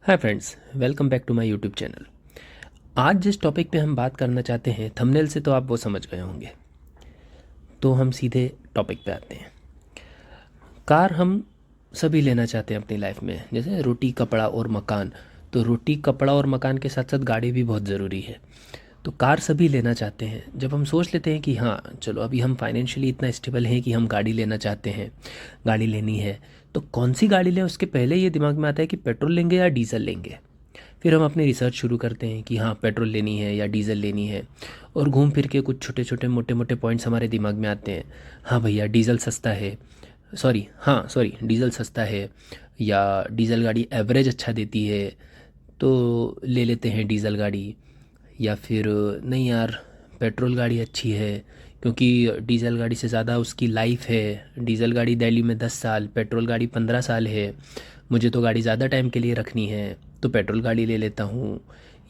Hi friends, welcome back to my YouTube channel. आज जिस topic पे हम बात करना चाहते हैं, थंबनेल से तो आप वो समझ गए होंगे। तो हम सीधे टॉपिक पे आते हैं। कार हम सभी लेना चाहते हैं अपनी लाइफ में, जैसे रोटी कपड़ा और मकान। तो रोटी कपड़ा और मकान के साथ साथ गाड़ी भी बहुत ज़रूरी है। तो कार सभी लेना चाहते हैं। जब हम सोच लेते हैं कि हाँ चलो अभी हम फाइनेंशियली इतना स्टेबल हैं कि हम गाड़ी लेना चाहते हैं, गाड़ी लेनी है, तो कौन सी गाड़ी लें उसके पहले ये दिमाग में आता है कि पेट्रोल लेंगे या डीजल लेंगे। फिर हम अपनी रिसर्च शुरू करते हैं कि हाँ पेट्रोल लेनी है या डीज़ल लेनी है, और घूम फिर के कुछ छोटे छोटे मोटे मोटे पॉइंट्स हमारे दिमाग में आते हैं। हाँ भैया डीज़ल सस्ता है, सॉरी डीज़ल सस्ता है, या डीज़ल गाड़ी एवरेज अच्छा देती है तो ले लेते हैं डीज़ल गाड़ी। या फिर नहीं यार, पेट्रोल गाड़ी अच्छी है क्योंकि डीज़ल गाड़ी से ज़्यादा उसकी लाइफ है। डीज़ल गाड़ी दिल्ली में 10 साल, पेट्रोल गाड़ी 15 साल है। मुझे तो गाड़ी ज़्यादा टाइम के लिए रखनी है तो पेट्रोल गाड़ी ले लेता हूँ।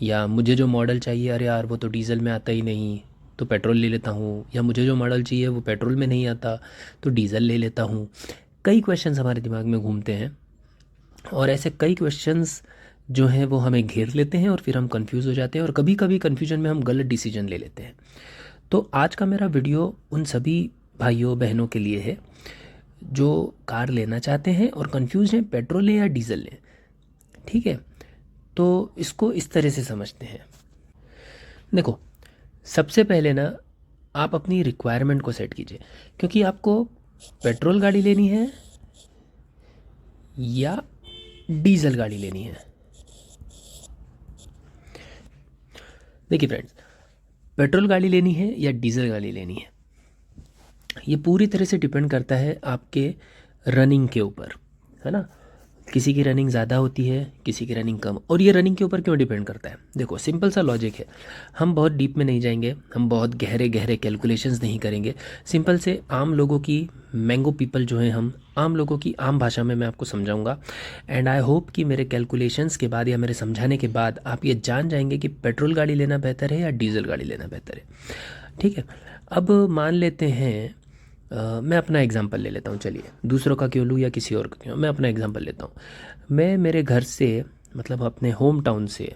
या मुझे जो मॉडल चाहिए, अरे यार वो तो डीज़ल में आता ही नहीं, तो पेट्रोल ले लेता हूँ। या मुझे जो मॉडल चाहिए वो पेट्रोल में नहीं आता तो डीज़ल ले लेता हूँ। कई क्वेश्चंस हमारे दिमाग में घूमते हैं, और ऐसे कई क्वेश्चंस जो हैं वो हमें घेर लेते हैं और फिर हम कंफ्यूज हो जाते हैं, और कभी कभी कन्फ्यूजन में हम गलत डिसीजन ले लेते हैं। तो आज का मेरा वीडियो उन सभी भाइयों बहनों के लिए है जो कार लेना चाहते हैं और कंफ्यूज हैं पेट्रोल लें या डीजल लें। ठीक है, तो इसको इस तरह से समझते हैं। देखो, सबसे पहले ना आप अपनी रिक्वायरमेंट को सेट कीजिए, क्योंकि आपको पेट्रोल गाड़ी लेनी है या डीजल गाड़ी लेनी है। देखिए फ्रेंड्स, पेट्रोल गाड़ी लेनी है या डीजल गाड़ी लेनी है, ये पूरी तरह से डिपेंड करता है आपके रनिंग के ऊपर, है ना। किसी की रनिंग ज़्यादा होती है, किसी की रनिंग कम। और ये रनिंग के ऊपर क्यों डिपेंड करता है, देखो सिंपल सा लॉजिक है। हम बहुत डीप में नहीं जाएंगे, हम बहुत गहरे गहरे कैलकुलेशंस नहीं करेंगे। सिंपल से आम लोगों की, मैंगो पीपल जो हैं हम, आम लोगों की आम भाषा में मैं आपको समझाऊंगा। एंड आई होप कि मेरे कैलकुलेशंस के बाद या मेरे समझाने के बाद आप ये जान जाएंगे कि पेट्रोल गाड़ी लेना बेहतर है या डीजल गाड़ी लेना बेहतर है। ठीक है, अब मान लेते हैं मैं अपना एग्जांपल ले लेता हूँ। चलिए, दूसरों का क्यों लूँ या किसी और का क्यों, मैं अपना एग्जांपल लेता हूँ। मैं मेरे घर से, मतलब अपने होम टाउन से,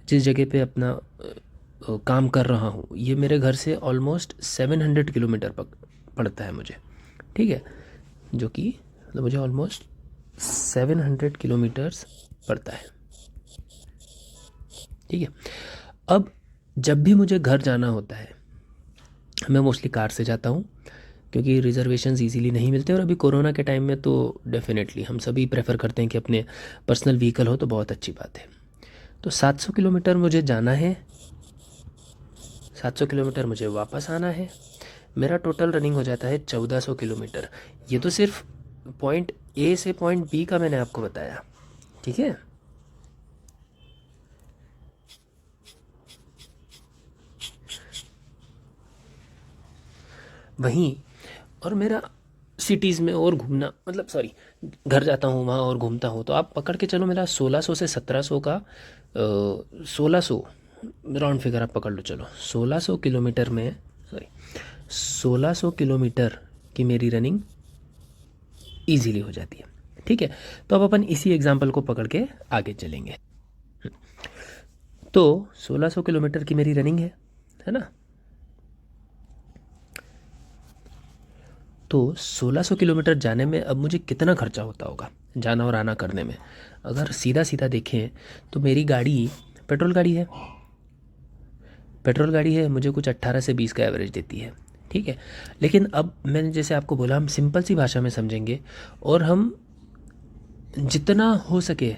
जिस जगह पे अपना काम कर रहा हूँ, ये मेरे घर से ऑलमोस्ट 700 किलोमीटर पड़ता है मुझे। ठीक है, जो कि मतलब मुझे ऑलमोस्ट 700 किलोमीटर्स पड़ता है। ठीक है, अब जब भी मुझे घर जाना होता है मैं मोस्टली कार से जाता हूँ, क्योंकि रिजर्वेशंस इजीली नहीं मिलते। और अभी कोरोना के टाइम में तो डेफिनेटली हम सभी प्रेफर करते हैं कि अपने पर्सनल व्हीकल हो, तो बहुत अच्छी बात है। तो 700 किलोमीटर मुझे जाना है, 700 किलोमीटर मुझे वापस आना है। मेरा टोटल रनिंग हो जाता है 1400 किलोमीटर। ये तो सिर्फ पॉइंट ए से पॉइंट बी का मैंने आपको बताया। ठीक है, वहीं और मेरा सिटीज़ में और घूमना, मतलब सॉरी, घर जाता हूँ वहाँ और घूमता हूँ, तो आप पकड़ के चलो मेरा 1600 से 1700 का, 1600 राउंड फिगर आप पकड़ लो। चलो 1600 किलोमीटर में, सॉरी 1600 किलोमीटर की मेरी रनिंग इजीली हो जाती है। ठीक है, तो अब अपन इसी एग्जांपल को पकड़ के आगे चलेंगे। तो 1600 किलोमीटर की मेरी रनिंग है ना। तो 1600 किलोमीटर जाने में अब मुझे कितना खर्चा होता होगा जाना और आना करने में। अगर सीधा सीधा देखें तो मेरी गाड़ी पेट्रोल गाड़ी है, पेट्रोल गाड़ी है, मुझे कुछ 18 से 20 का एवरेज देती है। ठीक है, लेकिन अब मैंने जैसे आपको बोला, हम सिंपल सी भाषा में समझेंगे और हम जितना हो सके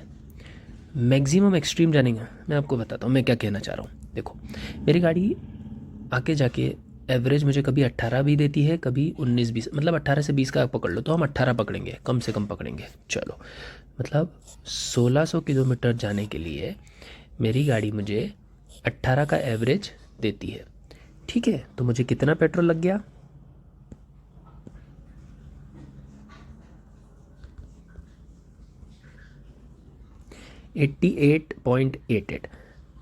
मैक्सिमम एक्सट्रीम जानेंगे। मैं आपको बताता हूँ मैं क्या कहना चाह रहा हूँ। देखो, मेरी गाड़ी आके जाके एवरेज मुझे कभी 18 भी देती है, कभी 19-20, मतलब 18 से 20 का पकड़ लो, तो हम 18 पकड़ेंगे, कम से कम पकड़ेंगे। चलो, मतलब 1600 किलोमीटर जाने के लिए मेरी गाड़ी मुझे 18 का एवरेज देती है। ठीक है, तो मुझे कितना पेट्रोल लग गया, 88.88,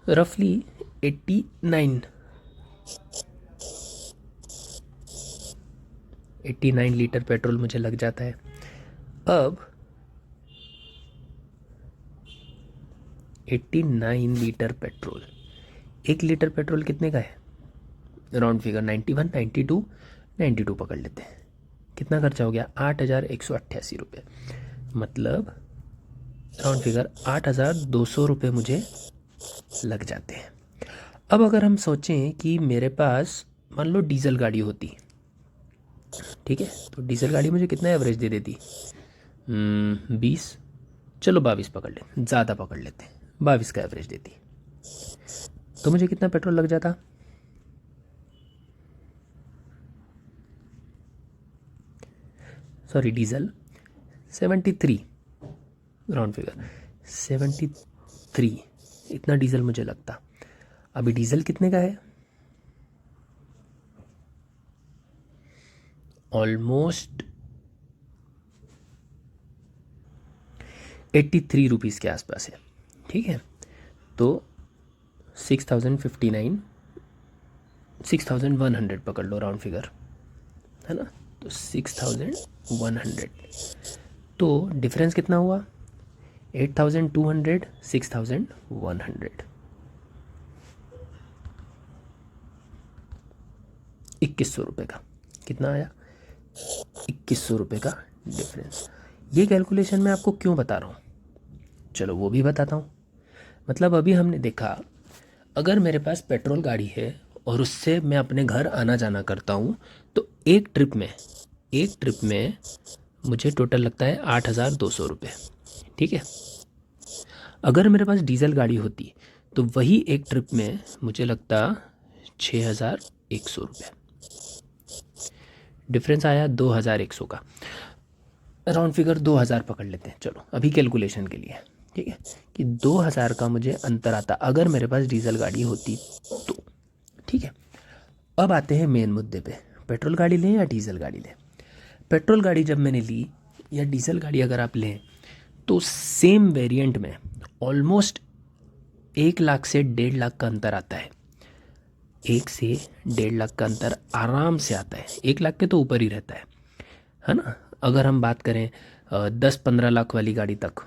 रफली 89 लीटर पेट्रोल मुझे लग जाता है। अब 89 लीटर पेट्रोल। 1 लीटर पेट्रोल कितने का है? राउंड फिगर 91, 92, 92 पकड़ लेते हैं। कितना खर्चा हो गया? 8,188 रुपये। मतलब राउंड फिगर 8,200 रुपये मुझे लग जाते हैं। अब अगर हम सोचें कि मेरे पास मान लो डीजल गाड़ी होती, ठीक है, तो डीजल गाड़ी मुझे कितना एवरेज दे देती? 20, चलो 22 पकड़ लेते, ज़्यादा पकड़ लेते हैं, 22 का एवरेज देती, तो मुझे कितना पेट्रोल लग जाता? सॉरी, डीजल 73, राउंड फिगर 73, इतना डीजल मुझे लगता। अभी डीजल कितने का है? ऑलमोस्ट 83 रुपीज़ के आसपास है, ठीक है। तो 6059, 6100 पकड़ लो राउंड फिगर, है ना, तो 6100, तो डिफरेंस कितना हुआ? 8200, 6100, 2100 रुपये का। कितना आया? 2100 रुपये का डिफरेंस। ये कैलकुलेशन मैं आपको क्यों बता रहा हूँ, चलो वो भी बताता हूँ। मतलब अभी हमने देखा, अगर मेरे पास पेट्रोल गाड़ी है और उससे मैं अपने घर आना जाना करता हूँ, तो एक ट्रिप में मुझे टोटल लगता है 8,200 रुपये, ठीक है। अगर मेरे पास डीजल गाड़ी होती तो वही एक ट्रिप में मुझे लगता 6,100 रुपये। डिफरेंस आया 2,100 का। राउंड फिगर 2,000 पकड़ लेते हैं, चलो अभी कैलकुलेशन के लिए, ठीक है, कि 2,000 का मुझे अंतर आता अगर मेरे पास डीजल गाड़ी होती तो, ठीक है। अब आते हैं मेन मुद्दे पे, पेट्रोल गाड़ी लें या डीजल गाड़ी लें। पेट्रोल गाड़ी जब मैंने ली या डीजल गाड़ी अगर आप लें, तो सेम वेरिएंट में ऑलमोस्ट 1 लाख से 1.5 लाख का अंतर आता है। 1 से 1.5 लाख का अंतर आराम से आता है, 1 लाख के तो ऊपर ही रहता है ना। अगर हम बात करें 10-15 लाख वाली गाड़ी तक,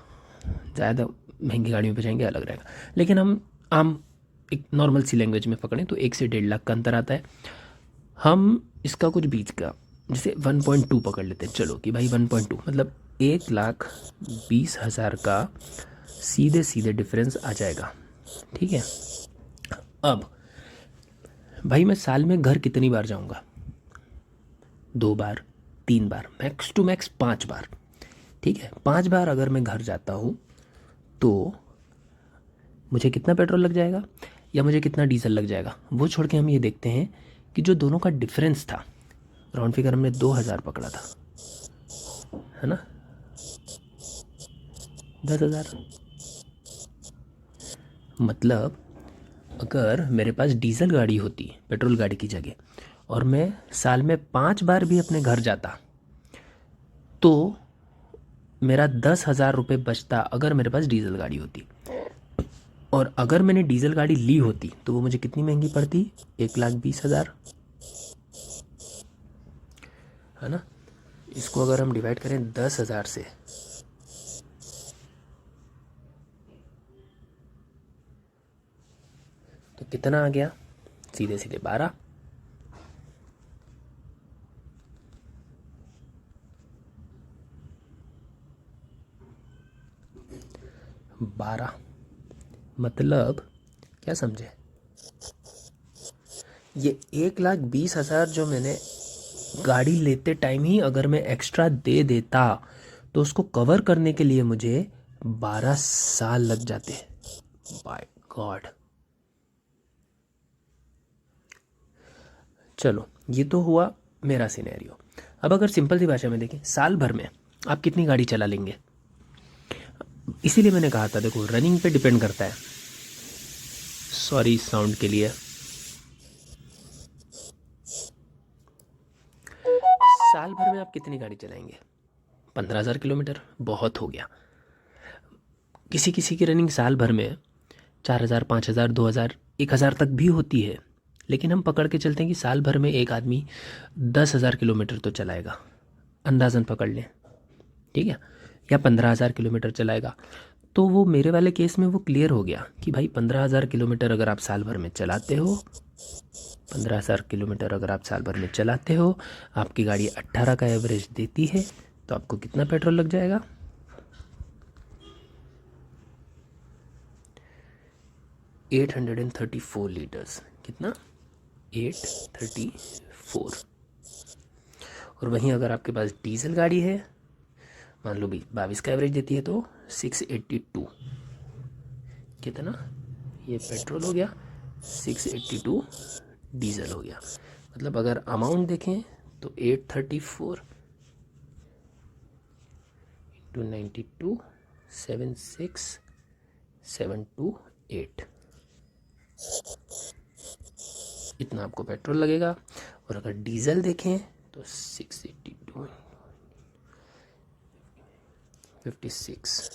ज़्यादा महंगी गाड़ियों पे जाएंगे अलग रहेगा, लेकिन हम आम एक नॉर्मल सी लैंग्वेज में पकड़ें तो 1 से 1.5 लाख का अंतर आता है। हम इसका कुछ बीच का जैसे 1.2 पकड़ लेते हैं, चलो कि भाई 1.2 मतलब 1,20,000 का सीधे सीधे डिफरेंस आ जाएगा, ठीक है। अब भाई मैं साल में घर कितनी बार जाऊंगा? 2 बार, 3 बार, मैक्स टू मैक्स 5 बार, ठीक है। 5 बार अगर मैं घर जाता हूँ तो मुझे कितना पेट्रोल लग जाएगा या मुझे कितना डीजल लग जाएगा, वो छोड़ के हम ये देखते हैं कि जो दोनों का डिफरेंस था, राउंड फिगर हमने 2,000 पकड़ा था, है ना, 10,000। मतलब अगर मेरे पास डीजल गाड़ी होती पेट्रोल गाड़ी की जगह और मैं साल में 5 बार भी अपने घर जाता, तो मेरा 10,000 रुपये बचता अगर मेरे पास डीजल गाड़ी होती। और अगर मैंने डीजल गाड़ी ली होती तो वो मुझे कितनी महंगी पड़ती? 1,20,000, है ना। इसको अगर हम डिवाइड करें 10,000 से, तो कितना आ गया? सीधे सीधे 12। मतलब क्या समझे? ये 1,20,000 जो मैंने गाड़ी लेते टाइम ही अगर मैं एक्स्ट्रा दे देता तो उसको कवर करने के लिए मुझे 12 साल लग जाते। By God. चलो ये तो हुआ मेरा सिनेरियो। अब अगर सिंपल सी भाषा में देखें, साल भर में आप कितनी गाड़ी चला लेंगे? इसीलिए मैंने कहा था, देखो रनिंग पे डिपेंड करता है। सॉरी साउंड के लिए। साल भर में आप कितनी गाड़ी चलाएंगे? 15,000 किलोमीटर बहुत हो गया। किसी किसी की रनिंग साल भर में 4,000, 5,000, 2,000, 1,000 तक भी होती है, लेकिन हम पकड़ के चलते हैं कि साल भर में एक आदमी 10,000 किलोमीटर तो चलाएगा, अंदाज़न पकड़ लें, ठीक है, या 15,000 किलोमीटर चलाएगा। तो वो मेरे वाले केस में वो क्लियर हो गया कि भाई 15,000 किलोमीटर अगर आप साल भर में चलाते हो, 15,000 किलोमीटर अगर आप साल भर में चलाते हो, आपकी गाड़ी 18 का एवरेज देती है, तो आपको कितना पेट्रोल लग जाएगा? 834 लीटर्स। कितना? 834। और वहीं अगर आपके पास डीजल गाड़ी है, मान लो 22 का एवरेज देती है, तो 682। कितना? ये पेट्रोल हो गया, 682 डीजल हो गया। मतलब अगर अमाउंट देखें तो 834 इंटू 92, 76728, इतना आपको पेट्रोल लगेगा। और अगर डीजल देखें तो 682 56,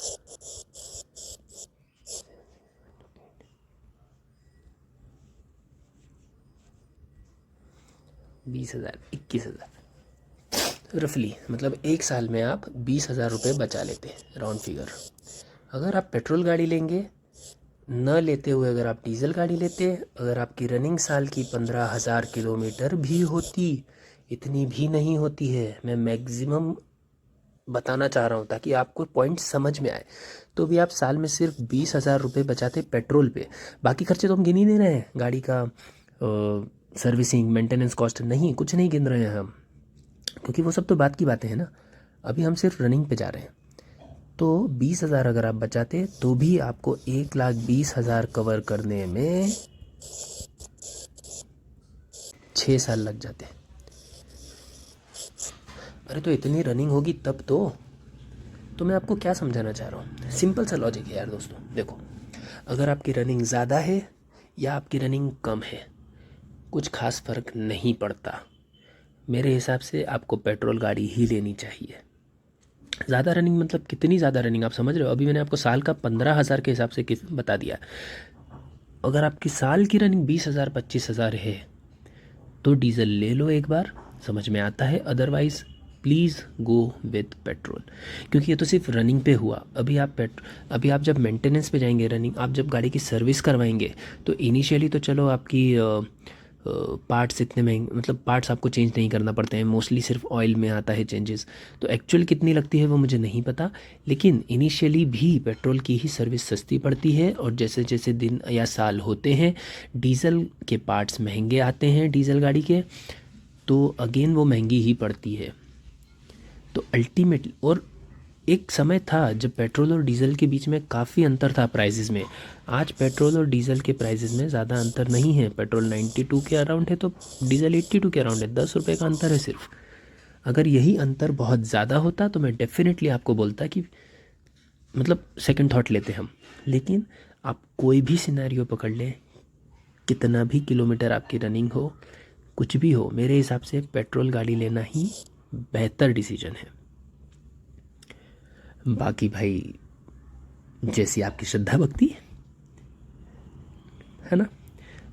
20,000, 21,000 रफली। मतलब एक साल में आप 20,000 रुपये बचा लेते हैं, राउंड फिगर। अगर आप पेट्रोल गाड़ी लेंगे, न लेते हुए अगर आप डीजल गाड़ी लेते, अगर आपकी रनिंग साल की 15,000 किलोमीटर भी होती, इतनी भी नहीं होती है, मैं मैक्सिमम बताना चाह रहा हूँ ताकि आपको पॉइंट समझ में आए, तो भी आप साल में सिर्फ 20,000 रुपये बचाते पेट्रोल पे। बाकी खर्चे तो हम गिन ही नहीं रहे हैं, गाड़ी का सर्विसिंग, मेंटेनेंस कॉस्ट, नहीं, कुछ नहीं गिन रहे हैं हम, क्योंकि वो सब तो बात की बातें हैं ना। अभी हम सिर्फ रनिंग पे जा रहे हैं। तो 20,000 अगर आप बचाते तो भी आपको 1,20,000 कवर करने में 6 साल लग जाते। अरे तो इतनी रनिंग होगी तब तो मैं आपको क्या समझाना चाह रहा हूँ, सिंपल सा लॉजिक है यार दोस्तों। देखो, अगर आपकी रनिंग ज़्यादा है या आपकी रनिंग कम है, कुछ खास फ़र्क नहीं पड़ता। मेरे हिसाब से आपको पेट्रोल गाड़ी ही लेनी चाहिए। ज़्यादा रनिंग मतलब कितनी ज़्यादा रनिंग, आप समझ रहे हो? अभी मैंने आपको साल का 15,000 के हिसाब से किस बता दिया। अगर आपकी साल की रनिंग 20,000 25,000 है तो डीजल ले लो, एक बार समझ में आता है। Otherwise please go with petrol, क्योंकि ये तो सिर्फ रनिंग पे हुआ। अभी आप जब मेंटेनेंस पे जाएंगे, रनिंग आप जब गाड़ी की सर्विस करवाएंगे, तो इनिशियली तो चलो आपकी पार्ट्स इतने महंगे, मतलब पार्ट्स आपको चेंज नहीं करना पड़ते हैं, मोस्टली सिर्फ ऑयल में आता है चेंजेस। तो एक्चुअल कितनी लगती है वो मुझे नहीं पता, लेकिन इनिशियली भी पेट्रोल की ही सर्विस सस्ती पड़ती है। और जैसे जैसे दिन या साल होते हैं, डीजल के पार्ट्स महंगे आते हैं डीजल गाड़ी के, तो अगेन वो महंगी ही पड़ती है। तो अल्टीमेटली, और एक समय था जब पेट्रोल और डीजल के बीच में काफ़ी अंतर था प्राइसेस में। आज पेट्रोल और डीजल के प्राइसेस में ज़्यादा अंतर नहीं है। पेट्रोल 92 के अराउंड है तो डीजल 82 के अराउंड है, 10 रुपये का अंतर है सिर्फ। अगर यही अंतर बहुत ज़्यादा होता तो मैं डेफिनेटली आपको बोलता कि मतलब सेकंड थॉट लेते हम। लेकिन आप कोई भी सिनेरियो पकड़ लें, कितना भी किलोमीटर आपकी रनिंग हो, कुछ भी हो, मेरे हिसाब से पेट्रोल गाड़ी लेना ही बेहतर डिसीजन है। बाकी भाई जैसी आपकी श्रद्धा भक्ति है ना।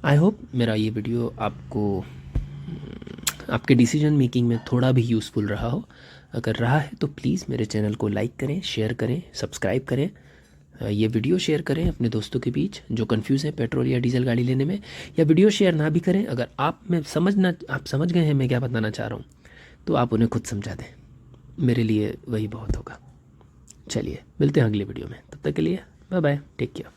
आई होप मेरा ये वीडियो आपको आपके डिसीजन मेकिंग में थोड़ा भी यूज़फुल रहा हो। अगर रहा है तो प्लीज़ मेरे चैनल को लाइक करें, शेयर करें, सब्सक्राइब करें, ये वीडियो शेयर करें अपने दोस्तों के बीच जो कंफ्यूज हैं पेट्रोल या डीजल गाड़ी लेने में। या वीडियो शेयर ना भी करें, अगर आप समझ गए हैं मैं क्या बताना चाह रहा हूँ, तो आप उन्हें खुद समझा दें, मेरे लिए वही बहुत होगा। चलिए मिलते हैं अगले वीडियो में, तब तक के लिए बाय बाय, टेक केयर।